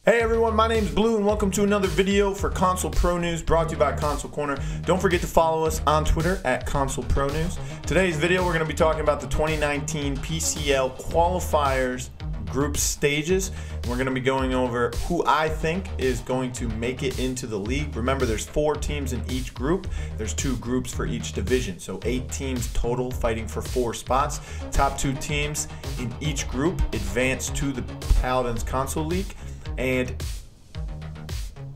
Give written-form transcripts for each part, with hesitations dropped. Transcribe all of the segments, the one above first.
Hey everyone, my name's Blue and welcome to another video for Console Pro News brought to you by Console Corner. Don't forget to follow us on Twitter at Console Pro News. Today's video we're going to be talking about the 2019 PCL qualifiers group stages. We're going to be going over who I think is going to make it into the league. Remember, there's 4 teams in each group. There's 2 groups for each division, so 8 teams total fighting for 4 spots. Top 2 teams in each group advance to the Paladins Console League. And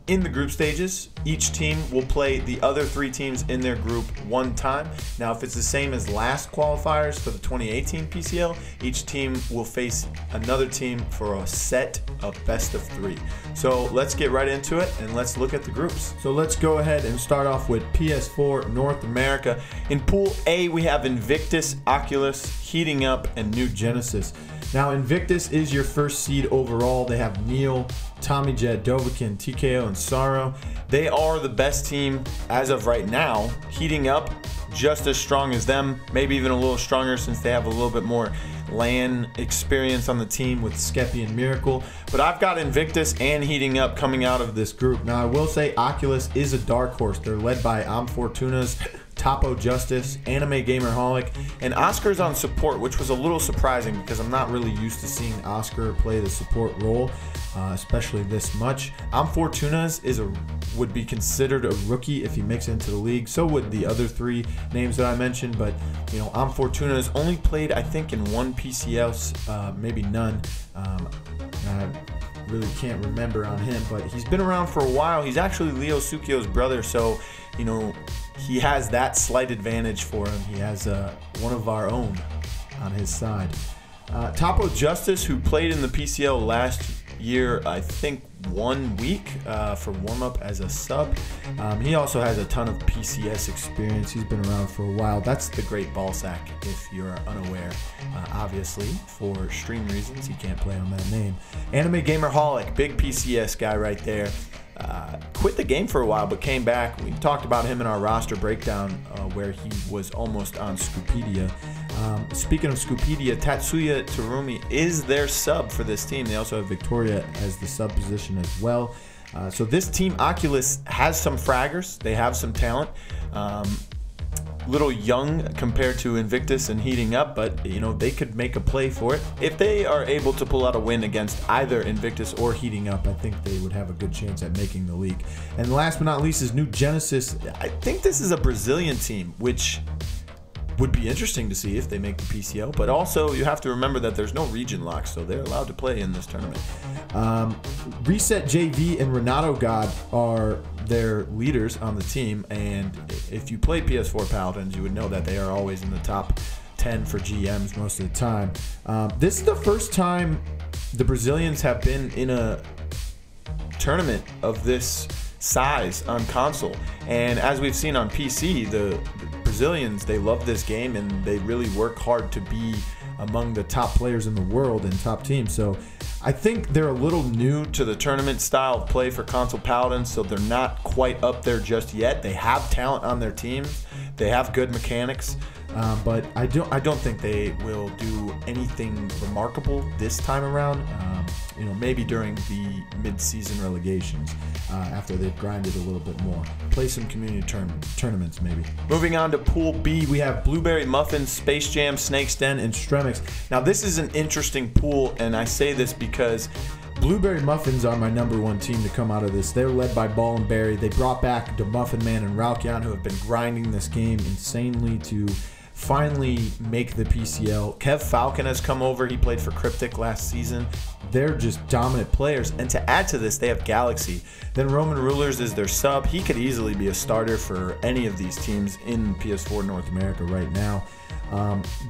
in the group stages, each team will play the other 3 teams in their group one time. Now, if it's the same as last qualifiers for the 2018 PCL, each team will face another team for a set of best of 3. So let's get right into it and let's look at the groups. So let's go ahead and start off with PS4 North America. In Pool A, we have Invictus, Oculus, Heating Up, and New Genesis. Now, Invictus is your first seed overall. They have Neil, Tommy Jed, Dovahkiin, TKO, and Sorrow. They are the best team as of right now. Heating Up, just as strong as them, maybe even a little stronger since they have a little bit more LAN experience on the team with Skeppy and Miracle. But I've got Invictus and Heating Up coming out of this group. Now, I will say Oculus is a dark horse. They're led by Fortuna's, Topo Justice, Anime Gamerholic, and Oscar's on support, which was a little surprising because I'm not really used to seeing Oscar play the support role, especially this much. Fortuna's would be considered a rookie if he makes it into the league. So would the other 3 names that I mentioned, but you know, Fortuna's only played I think in 1 PCL, maybe none. I really can't remember on him, but he's been around for a while. He's actually Leo Sukio's brother, so you know, he has that slight advantage for him. He has one of our own on his side. Topo Justice, who played in the PCL last year, I think 1 week for warm-up as a sub. He also has a ton of PCS experience. He's been around for a while. That's the great ballsack, if you're unaware. Obviously, for stream reasons, he can't play on that name. Anime Gamerholic, big PCS guy right there. Quit the game for a while but came back. We talked about him in our roster breakdown where he was almost on Scoopedia. Speaking of Scoopedia, Tatsuya Terumi is their sub for this team. They also have Victoria as the sub position as well. So this team, Oculus, has some fraggers. They have some talent. Little young compared to Invictus and Heating Up, but you know, they could make a play for it. If they are able to pull out a win against either Invictus or Heating Up, I think they would have a good chance at making the league. And last but not least is New Genesis. I think this is a Brazilian team, which would be interesting to see if they make the PCL, but also you have to remember that there's no region lock, so they're allowed to play in this tournament. Reset JV and Renato God are their leaders on the team, and if you play PS4 Paladins, you would know that they are always in the top 10 for GMs most of the time. This is the first time the Brazilians have been in a tournament of this size on console, and as we've seen on PC, the Brazilians, they love this game and they really work hard to be among the top players in the world and top teams. So I think they're a little new to the tournament style of play for console Paladins, so they're not quite up there just yet. They have talent on their teams, they have good mechanics, but I don't think they will do anything remarkable this time around. You know, maybe during the mid-season relegations after they've grinded a little bit more. Play some community tournaments maybe. Moving on to Pool B, we have Blueberry Muffins, Space Jam, Snake's Den, and Stremix. Now this is an interesting pool, and I say this because Blueberry Muffins are my #1 team to come out of this. They're led by Ball and Berry. They brought back the Muffin Man and Ralkion, who have been grinding this game insanely to finally make the PCL. Kev Falcon has come over. He played for Cryptic last season. They're just dominant players. And to add to this, they have Galaxy. Then Roman Rulers is their sub. He could easily be a starter for any of these teams in PS4 North America right now.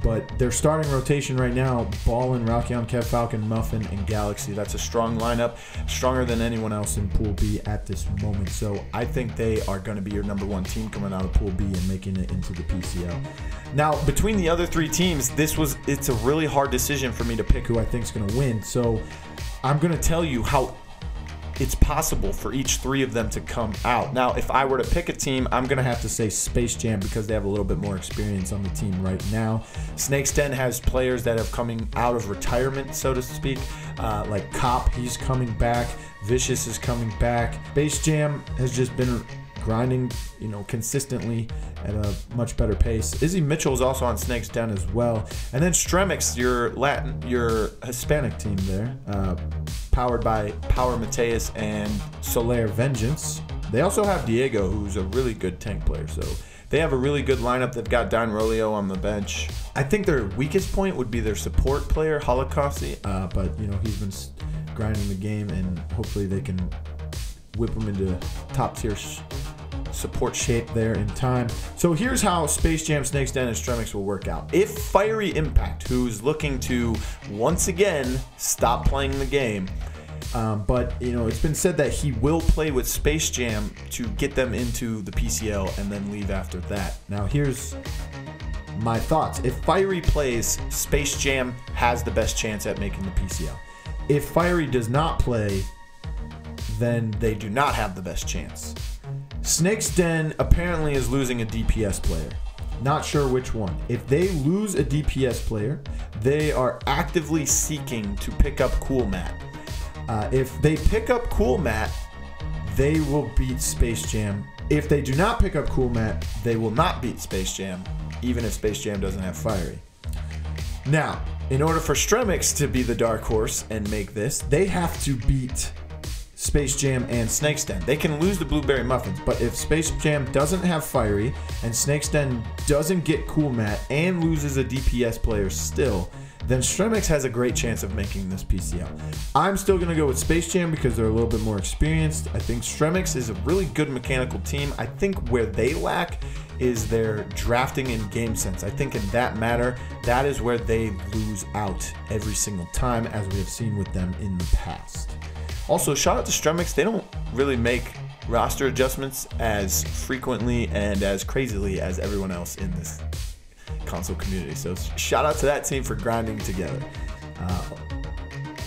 But their starting rotation right now, Ballin, Ralkion, Kev Falcon, Muffin, and Galaxy. That's a strong lineup, stronger than anyone else in Pool B at this moment. So I think they are going to be your #1 team coming out of Pool B and making it into the PCL. Now, between the other 3 teams, it's a really hard decision for me to pick who I think is going to win. So I'm going to tell you how it's possible for each 3 of them to come out. Now, if I were to pick a team, I'm going to have to say Space Jam because they have a little bit more experience on the team right now. Snake's Den has players that have coming out of retirement, so to speak, like Cop, he's coming back. Vicious is coming back. Space Jam has just been grinding, you know, consistently at a much better pace. Izzy Mitchell is also on Snake's Den as well. And then Stremix, your Hispanic team there, powered by Power Mateus and Solaire Vengeance. They also have Diego, who's a really good tank player. So they have a really good lineup. They've got Don Rolio on the bench. I think their weakest point would be their support player, Holocausti, but you know, he's been grinding the game, and hopefully they can whip him into top tier support shape there in time. So here's how Space Jam, Snake's Den, and Stremix will work out. If Fiery Impact, who's looking to once again stop playing the game, but you know, it's been said that he will play with Space Jam to get them into the PCL and then leave after that. Now here's my thoughts. If Fiery plays, Space Jam has the best chance at making the PCL. If Fiery does not play, then they do not have the best chance. Snake's Den apparently is losing a DPS player. Not sure which one. If they lose a DPS player, they are actively seeking to pick up Cool Matt. If they pick up Cool Matt, they will beat Space Jam. If they do not pick up Cool Matt, they will not beat Space Jam, even if Space Jam doesn't have Fiery. Now, in order for Stremix to be the dark horse and make this, they have to beat Space Jam and Snake's Den. They can lose the Blueberry Muffins, but if Space Jam doesn't have Fiery and Snake's Den doesn't get Cool Matt and loses a DPS player still, then Stremix has a great chance of making this PCL. I'm still going to go with Space Jam because they're a little bit more experienced. I think Stremix is a really good mechanical team. I think where they lack is their drafting and game sense. I think in that matter, that is where they lose out every single time, as we have seen with them in the past. Also, shout out to Stremix. They don't really make roster adjustments as frequently and as crazily as everyone else in this console community. So shout out to that team for grinding together.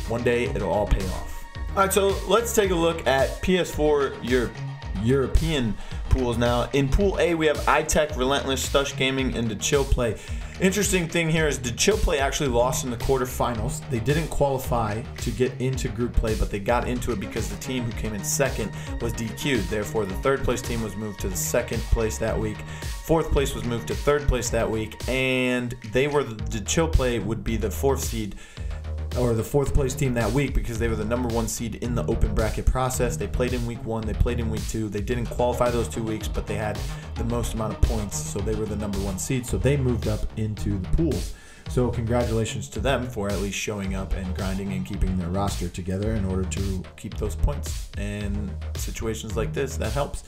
One day it'll all pay off. All right, so let's take a look at PS4 European pools now. In Pool A, we have iTech, Relentless, Stush Gaming, and The Chill Play. Interesting thing here is The Chill Play actually lost in the quarterfinals. They didn't qualify to get into group play, but they got into it because the team who came in second was DQ'd. Therefore, the third place team was moved to the second place that week. Fourth place was moved to third place that week, and they were the Chill Play would be the fourth seed, or the fourth place team that week, because they were the #1 seed in the open bracket process. They played in week 1, they played in week 2. They didn't qualify those 2 weeks, but they had the most amount of points, so they were the #1 seed, so they moved up into the pools. So congratulations to them for at least showing up and grinding and keeping their roster together in order to keep those points. And situations like this, that helps.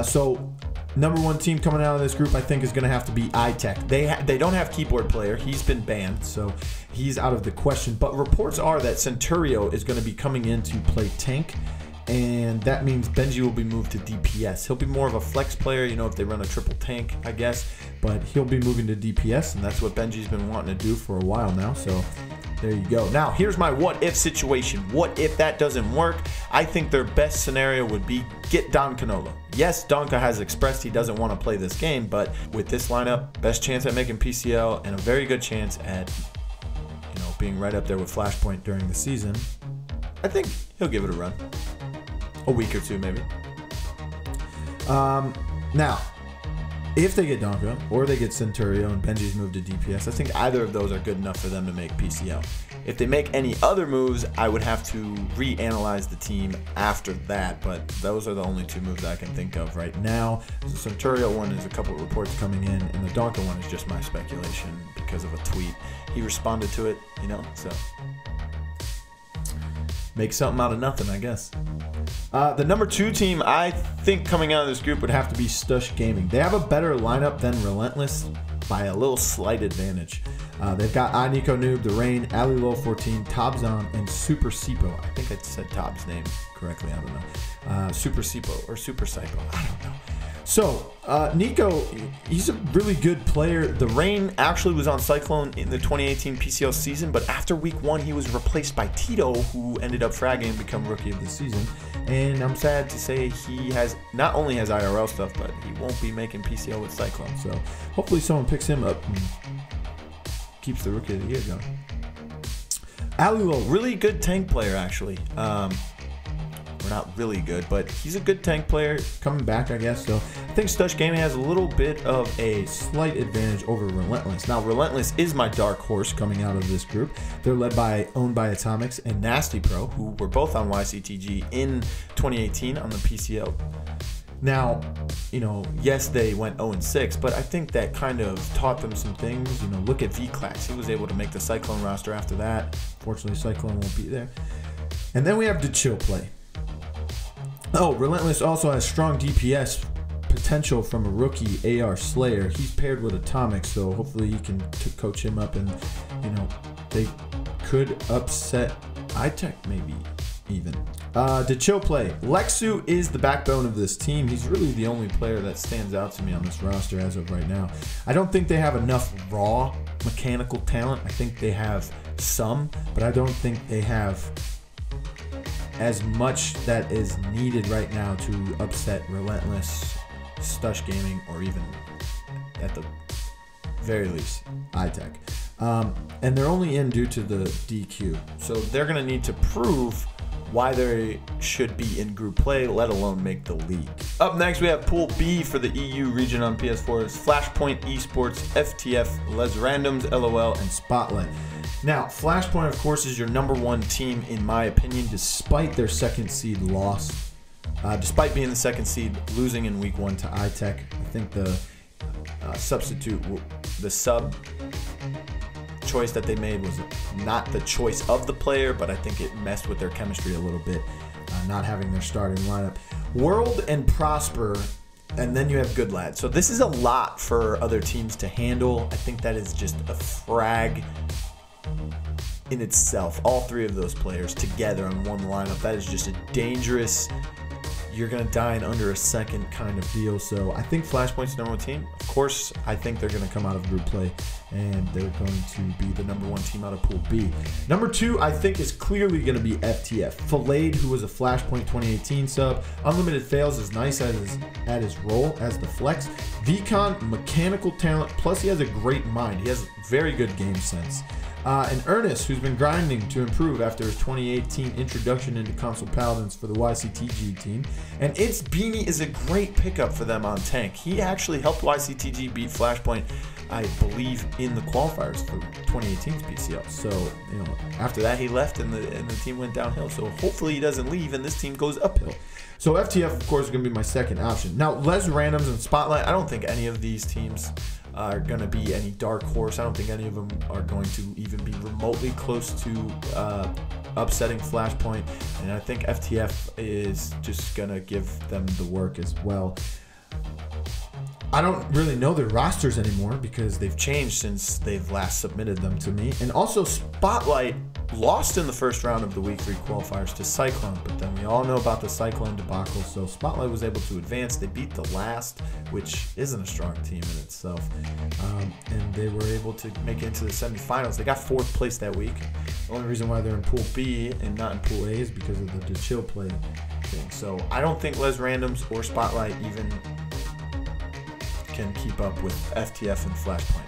So #1 team coming out of this group, I think, is going to have to be iTech. They don't have keyboard player. He's been banned, so he's out of the question. But reports are that Centurio is going to be coming in to play tank, and that means Benji will be moved to DPS. He'll be more of a flex player, you know, if they run a triple tank, I guess. But he'll be moving to DPS, and that's what Benji's been wanting to do for a while now. So there you go. Now, here's my what-if situation. What if that doesn't work? I think their best scenario would be get Don Canolo. Yes, Donka has expressed he doesn't want to play this game, but with this lineup, best chance at making PCL and a very good chance at, you know, being right up there with Flashpoint during the season. I think he'll give it a run. A week or two, maybe. Now, if they get Donka or they get Centurio and Benji's moved to DPS, I think either of those are good enough for them to make PCL. If they make any other moves, I would have to reanalyze the team after that, but those are the only 2 moves I can think of right now. The Centurio one is a couple of reports coming in, and the Donka one is just my speculation because of a tweet. He responded to it, you know, so make something out of nothing, I guess. The #2 team, I think, coming out of this group would have to be Stush Gaming. They have a better lineup than Relentless by a little slight advantage. They've got iNico Noob, The Rain, AliLol14, Tabzon, and Super Sipo. I think I said Tab's name correctly, I don't know. Super Sipo or Super Sipo, I don't know. So, Nico, he's a really good player. The Rain actually was on Cyclone in the 2018 PCL season, but after week 1, he was replaced by Tito, who ended up fragging and become Rookie of the Season. And I'm sad to say he has not only has IRL stuff, but he won't be making PCL with Cyclone. So, hopefully someone picks him up and keeps the Rookie of the Year going. Alulo, really good tank player, actually. Not really good, but he's a good tank player coming back, I guess. So I think Stush Gaming has a little bit of a slight advantage over Relentless. Now, Relentless is my dark horse coming out of this group. They're owned by Atomics and Nasty Pro, who were both on YCTG in 2018 on the PCL. Now, you know, yes, they went 0-6, but I think that kind of taught them some things. You know, look at V-Clax. He was able to make the Cyclone roster after that. Fortunately, Cyclone won't be there. And then we have the chill play. Oh, Relentless also has strong DPS potential from a rookie AR Slayer. He's paired with Atomics, so hopefully he can coach him up, and you know, they could upset iTech maybe even. The chill play. Lexu is the backbone of this team. He's really the only player that stands out to me on this roster as of right now. I don't think they have enough raw mechanical talent. I think they have some, but I don't think they have as much that is needed right now to upset Relentless, Stush Gaming, or even at the very least iTech. And they're only in due to the DQ, so they're going to need to prove why they should be in group play, let alone make the league. Up next, we have Pool B for the EU region on PS4. It's Flashpoint Esports, FTF, Les Randoms, LOL, and Spotlight. Now, Flashpoint, of course, is your #1 team, in my opinion, despite their second seed loss. Despite being the second seed, losing in week 1 to iTech. I think the sub choice that they made was not the choice of the player, but I think it messed with their chemistry a little bit, not having their starting lineup. World and Prosper, and then you have Good Lad. So this is a lot for other teams to handle. I think that is just a frag in itself. All 3 of those players together on one lineup, that is just a dangerous, you're going to die in under a second kind of deal. So I think Flashpoint's #1 team. Of course, I think they're going to come out of group play, and they're going to be the #1 team out of Pool B. #2, I think, is clearly going to be FTF. Filleted, who was a Flashpoint 2018 sub. Unlimited Fails is nice at his role as the flex. Vcon, mechanical talent, plus he has a great mind. He has very good game sense. And Ernest, who's been grinding to improve after his 2018 introduction into console Paladins for the YCTG team. And It's Beanie is a great pickup for them on tank. He actually helped YCTG beat Flashpoint, I believe, in the qualifiers for 2018's PCL. So, you know, after that he left and the team went downhill. So hopefully he doesn't leave and this team goes uphill. So FTF, of course, is going to be my second option. Now, Les Randoms and Spotlight, I don't think any of these teams are going to be any dark horse. I don't think any of them are going to even be remotely close to upsetting Flashpoint. And I think FTF is just going to give them the work as well. I don't really know their rosters anymore because they've changed since they've last submitted them to me. And also Spotlight lost in the first round of the Week 3 qualifiers to Cyclone, but then we all know about the Cyclone debacle, so Spotlight was able to advance. They beat the last, which isn't a strong team in itself, and they were able to make it into the semifinals. They got 4th place that week. The only reason why they're in Pool B and not in Pool A is because of the chill play thing. So I don't think Les Randoms or Spotlight even can keep up with FTF and Flashpoint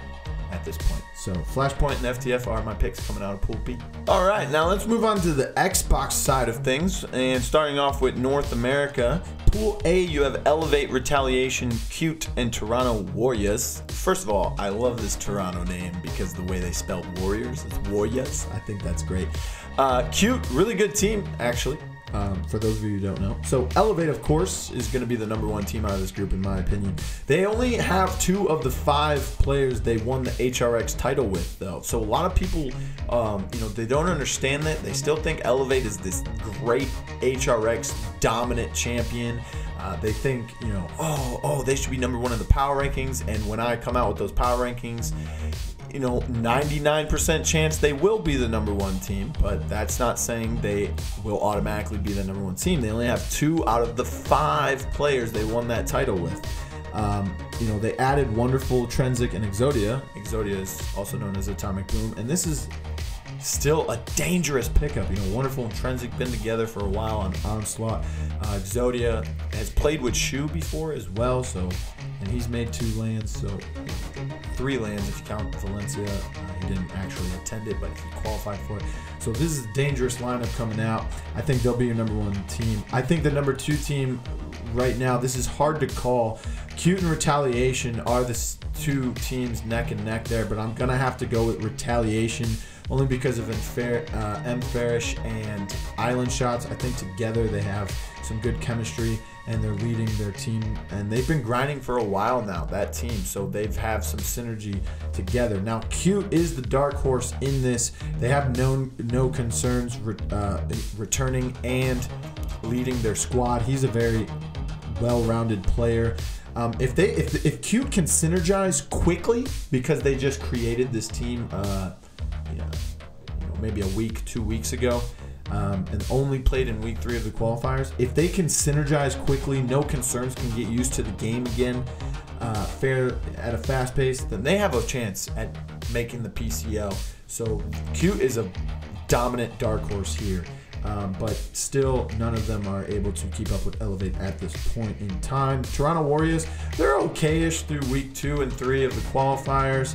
at this point. So Flashpoint and FTF are my picks coming out of Pool B. All right, now let's move on to the Xbox side of things, and starting off with North America. Pool A, you have Elevate, Retaliation, Cute, and Toronto Warriors. First of all, I love this Toronto name because the way they spelled Warriors, it's Warriors. I think that's great. Cute, really good team, actually. For those of you who don't know. So Elevate, of course, is going to be the #1 team out of this group, in my opinion. They only have 2 of the 5 players they won the HRX title with, though. So a lot of people, you know, they don't understand that. They still think Elevate is this great HRX dominant champion. They think, you know, oh, they should be #1 in the power rankings. And when I come out with those power rankings, 99% chance they will be the #1 team, but that's not saying they will automatically be the #1 team. They only have 2 out of the 5 players they won that title with. They added wonderful Trenzik and Exodia. Exodia is also known as Atomic Boom, and this is still a dangerous pickup. Wonderful and Trenzik been together for a while on Onslaught. Exodia has played with Shu before as well, and he's made 2 lands, so 3 lands if you count Valencia. He didn't actually attend it, but he qualified for it. So this is a dangerous lineup coming out. I think they'll be your #1 team. I think the #2 team right now, this is hard to call. Cute and Retaliation are the 2 teams neck and neck there, but I'm gonna have to go with Retaliation only because of Mfarish and Island Shots. I think together they have some good chemistry, and they're leading their team, and they've been grinding for a while now, that team, so they've have some synergy together. Now Cute is the dark horse in this. They have no concerns returning and leading their squad. He's a very well-rounded player. If Cute can synergize quickly, because they just created this team maybe a week, 2 weeks ago, and only played in week 3 of the qualifiers. If they can synergize quickly, no concerns, can get used to the game again, at a fast pace, then they have a chance at making the PCL. So Cute is a dominant dark horse here. But still, none of them are able to keep up with Elevate at this point in time. Toronto Warriors, they're okay-ish through week 2 and 3 of the qualifiers.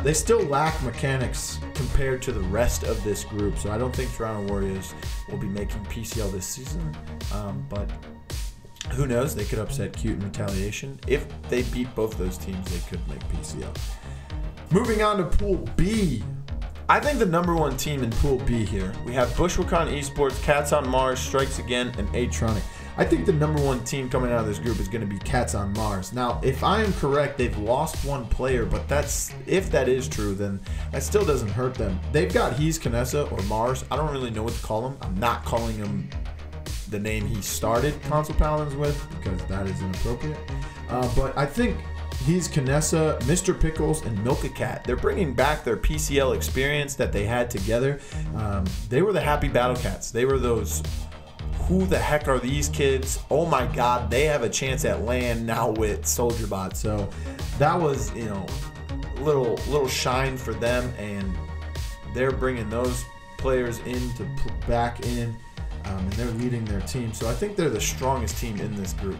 They still lack mechanics compared to the rest of this group, so I don't think Toronto Warriors will be making PCL this season. But who knows? They could upset Cute and Retaliation. If they beat both those teams, they could make PCL. Moving on to Pool B. I think the #1 team in Pool B here, we have Bushwhacan Esports, Cats on Mars, Strikes Again, and Atronic. I think the #1 team coming out of this group is going to be Cats on Mars. Now, if I am correct, they've lost 1 player, but if that is true, then that still doesn't hurt them. They've got He's Canessa or Mars. I don't really know what to call him. I'm not calling him the name he started Console Paladins with, because that is inappropriate. But I think He's Canessa, Mr. Pickles, and Milk-a-Cat. They're bringing back their PCL experience that they had together. They were the happy battle cats. They were those, who the heck are these kids? Oh my god, they have a chance at land now with Soldier Bot. So that was, little shine for them, and they're bringing those players back in. And they're leading their team. So I think they're the strongest team in this group.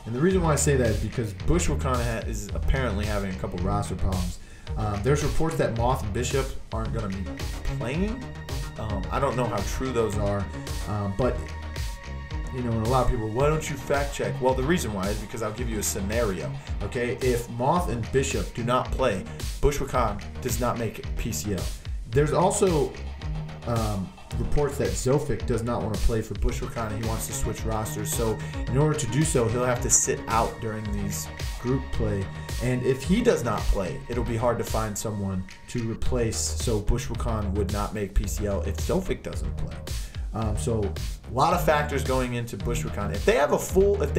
And the reason why I say that is because Bushwhacan is apparently having a couple roster problems. There's reports that Moth and Bishop aren't going to be playing. I don't know how true those are. But, and a lot of people, why don't you fact check? Well, the reason why is because I'll give you a scenario. Okay, if Moth and Bishop do not play, Bushwhacan does not make PCL. There's also reports that Zofik does not want to play for Bushwhacan and he wants to switch rosters. So in order to do so, he'll have to sit out during these group play. And if he does not play, it'll be hard to find someone to replace, so Bushwhacan would not make PCL if Zofik doesn't play. So a lot of factors going into Bushwhacan. If they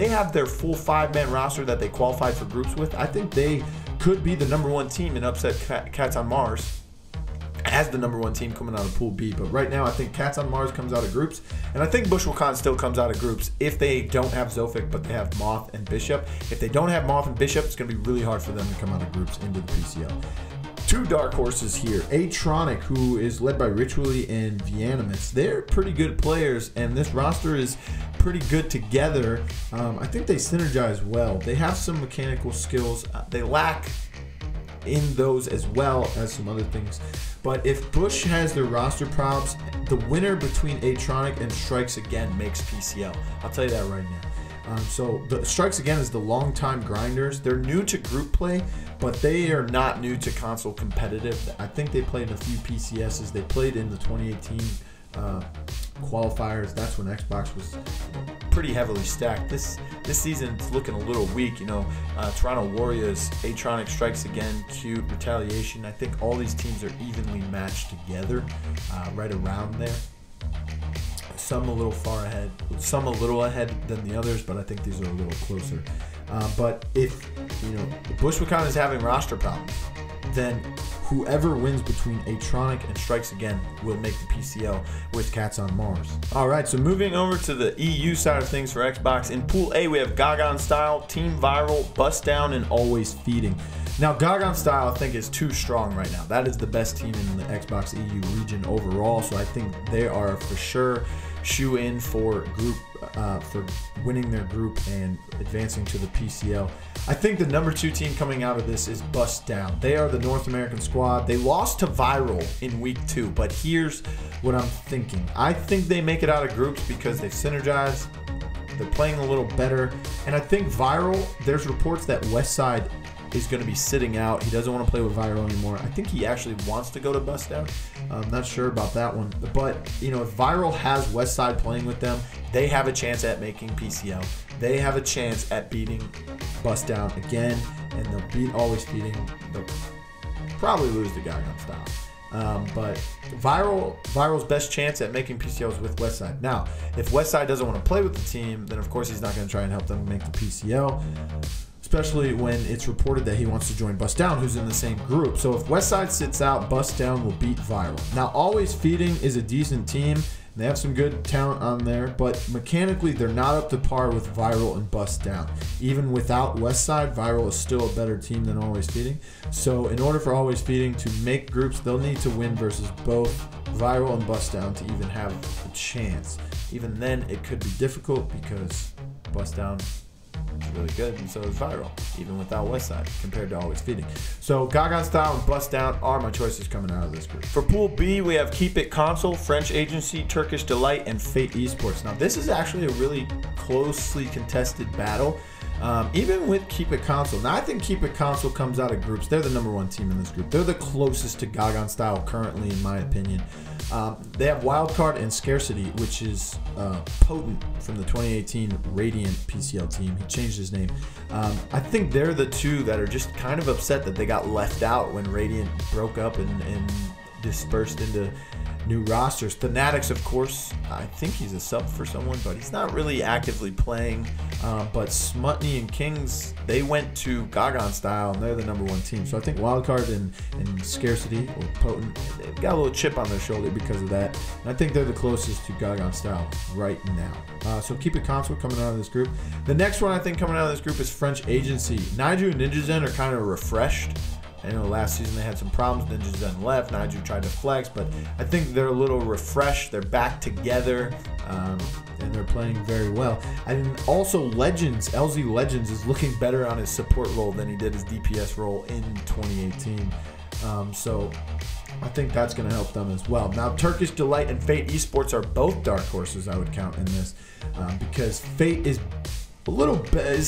have their full 5-man roster that they qualified for groups with, I think they could be the #1 team and upset Cats on Mars as the #1 team coming out of Pool B. But right now, I think Cats on Mars comes out of groups, and I think Bushwhacan still comes out of groups if they don't have Zofik, but they have Moth and Bishop. If they don't have Moth and Bishop, it's going to be really hard for them to come out of groups into the PCL. 2 dark horses here. Atronic, who is led by Ritually and Vianimus. They're pretty good players, and this roster is pretty good together. I think they synergize well. They have some mechanical skills. They lack in those as well as some other things. But if Bush has their roster problems, the winner between Atronic and Strikes Again makes PCL. I'll tell you that right now. So the Strikes Again is the long-time grinders. They're new to group play, but they are not new to console competitive. I think they played in a few PCSs. They played in the 2018 qualifiers. That's when Xbox was pretty heavily stacked. This season it's looking a little weak. Toronto Warriors, Atronic, Strikes Again, Cute, Retaliation. I think all these teams are evenly matched together, right around there. Some a little far ahead, some a little ahead than the others, but I think these are a little closer. But if Bushwhacan is having roster problems, then whoever wins between Atronic and Strikes Again will make the PCL with Cats on Mars. All right, so moving over to the EU side of things for Xbox. In Pool A, we have Gagan Style, Team Viral, Bust Down, and Always Feeding. Now, Gagan Style, I think, is too strong right now. That is the best team in the Xbox EU region overall, so I think they are for sure shoe-in for winning their group and advancing to the PCL. I think the number 2 team coming out of this is Bust Down. They are the North American squad. They lost to Viral in week 2, but here's what I'm thinking. I think they make it out of groups because they've synergized. They're playing a little better, and I think Viral, there's reports that Westside is going to be sitting out. He doesn't want to play with Viral anymore. I think he actually wants to go to Bust Down. I'm not sure about that one. But, you know, if Viral has Westside playing with them, they have a chance at making PCL. They have a chance at beating Bust Down again, and they'll beat Always Feeding. They'll probably lose to Gagan Style. But Viral's best chance at making PCL is with Westside. Now, if Westside doesn't want to play with the team, then of course he's not going to try and help them make the PCL. Especially when it's reported that he wants to join Bust Down, who's in the same group. So if Westside sits out, Bust Down will beat Viral. Now, Always Feeding is a decent team. They have some good talent on there, but mechanically, they're not up to par with Viral and Bust Down. Even without Westside, Viral is still a better team than Always Feeding. So in order for Always Feeding to make groups, they'll need to win versus both Viral and Bust Down to even have a chance. Even then, it could be difficult because Bust Down is really good, and so is Viral, even without Westside, compared to Always Feeding. So Gagan Style and Bust Down are my choices coming out of this group. For Pool B, we have Keep It Console, French Agency, Turkish Delight, and Fate Esports. Now, this is actually a really closely contested battle, even with Keep It Console. Now, I think Keep It Console comes out of groups. They're the number 1 team in this group. They're the closest to Gagan Style currently, in my opinion. They have Wildcard and Scarcity, which is Potent from the 2018 Radiant PCL team. He changed his name. I think they're the 2 that are just kind of upset that they got left out when Radiant broke up and dispersed into new rosters. Fanatics, of course, I think he's a sub for someone, but he's not really actively playing. But Smutney and Kings, they went to Gagan Style, and they're the number 1 team. So I think Wildcard and Scarcity, or Potent, they've got a little chip on their shoulder because of that. And I think they're the closest to Gagan Style right now. So Keep It Console coming out of this group. The next one I think coming out of this group is French Agency. Naiju and Ninja Zen are kind of refreshed. I know last season they had some problems. Ninja Zen left. Naiju tried to flex, but I think they're a little refreshed. They're back together, and they're playing very well. And also Legends, LZ Legends is looking better on his support role than he did his DPS role in 2018. So I think that's going to help them as well. Now, Turkish Delight and Fate Esports are both dark horses I would count in this, because Fate is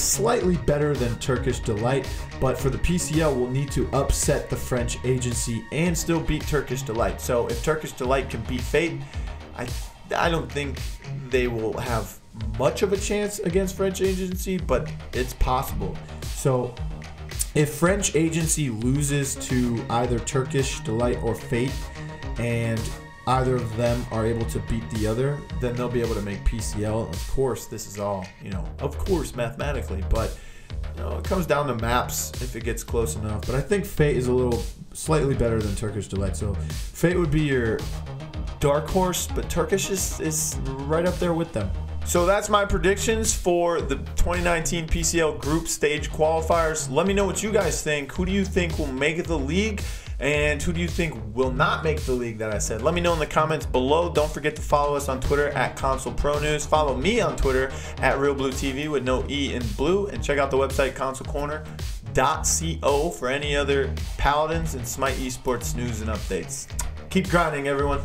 slightly better than Turkish Delight, but for the PCL, we'll need to upset the French Agency and still beat Turkish Delight. So if Turkish Delight can beat Fate, I don't think they will have much of a chance against French Agency, but it's possible. So if French Agency loses to either Turkish Delight or Fate, and either of them are able to beat the other, then they'll be able to make PCL. Of course, this is all, of course, mathematically, but it comes down to maps if it gets close enough. But I think Fate is slightly better than Turkish Delight. So Fate would be your dark horse, but Turkish is right up there with them. So that's my predictions for the 2019 PCL group stage qualifiers. Let me know what you guys think. Who do you think will make the league? And who do you think will not make the league that I said? Let me know in the comments below. Don't forget to follow us on Twitter at Console Pro News. Follow me on Twitter at RealBlueTV with no E in blue. And check out the website consolecorner.co for any other Paladins and Smite Esports news and updates. Keep grinding, everyone.